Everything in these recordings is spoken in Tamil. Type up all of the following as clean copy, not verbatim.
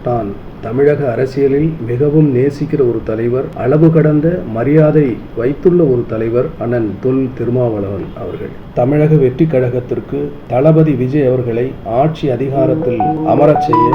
நான் தமிழக அரசியலில் மிகவும் நேசிக்கிற ஒரு தலைவர், அளவு கடந்த மரியாதை வைத்துள்ள ஒரு தலைவர் அண்ணன் தொல் திருமாவளவன் அவர்கள். தமிழக வெற்றி கழகத்திற்கு தளபதி விஜய் அவர்களை ஆட்சி அதிகாரத்தில் அமரச் செய்ய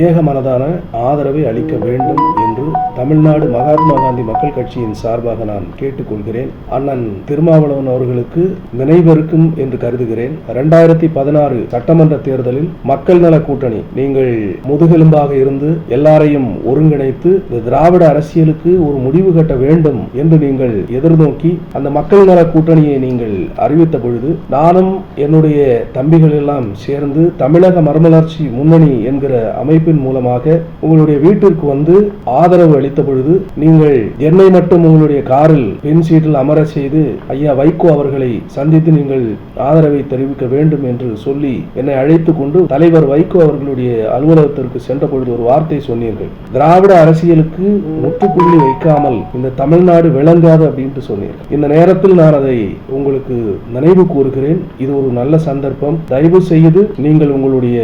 ஏகமனதான ஆதரவை அளிக்க வேண்டும் என்று தமிழ்நாடு மகாத்மா காந்தி மக்கள் கட்சியின் சார்பாக நான் கேட்டுக்கொள்கிறேன். அண்ணன் திருமாவளவன் அவர்களுக்கு நினைவிருக்கும் என்று கருதுகிறேன். 2016 சட்டமன்ற தேர்தலில் மக்கள் நல கூட்டணி நீங்கள் முதுகெலும்பாக இருந்து எல்லாரையும் ஒருங்கிணைத்து திராவிட அரசியலுக்கு ஒரு முடிவு கட்ட வேண்டும் என்று நீங்கள் எதிர்நோக்கி அந்த மக்கள் நல கூட்டணியை நீங்கள் அறிவித்த பொழுது நானும் என்னுடைய தம்பிகள் எல்லாம் சேர்ந்து தமிழக மறுமலர்ச்சி முன்னணி என்கிற அமைப்பின் மூலமாக உங்களுடைய வீட்டிற்கு வந்து ஆதரவு அளித்த பொழுது நீங்கள் என்னை மட்டும் உங்களுடைய காரில் பெண் சீட்டில் அமர செய்து ஐயா வைகோ அவர்களை சந்தித்து நீங்கள் ஆதரவை தெரிவிக்க வேண்டும் என்று சொல்லி என்னை அழைத்துக் கொண்டு தலைவர் வைகோ அவர்களுடைய அலுவலகத்திற்கு சென்ற பொழுது ஒரு வார்த்தை சொன்னீர்கள். திராவிட அரசியலுக்கு முற்றுப்புள்ளி வைக்காமல் இந்த தமிழ்நாடு விளங்காது அப்படின்ட்டு சொன்னீர்கள். இந்த நேரத்தில் நான் அதை உங்களுக்கு நினைவு கூறுகிறேன். இது ஒரு நல்ல சந்தர்ப்பம். தயவு செய்து நீங்கள் உங்களுடைய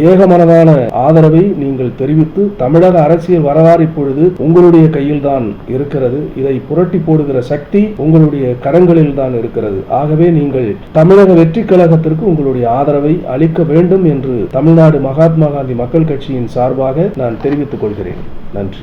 ஏகமனதான ஆதரவை நீங்கள் தெரிவித்து தமிழக அரசியல் வரலாறு இப்பொழுது உங்களுடைய கையில் தான் இருக்கிறது. இதை புரட்டி போடுகிற சக்தி உங்களுடைய கரங்களில் தான் இருக்கிறது. ஆகவே நீங்கள் தமிழக வெற்றி கழகத்திற்கு உங்களுடைய ஆதரவை அளிக்க வேண்டும் என்று தமிழ்நாடு மகாத்மா காந்தி மக்கள் கட்சியின் சார்பாக நான் தெரிவித்துக் கொள்கிறேன். நன்றி.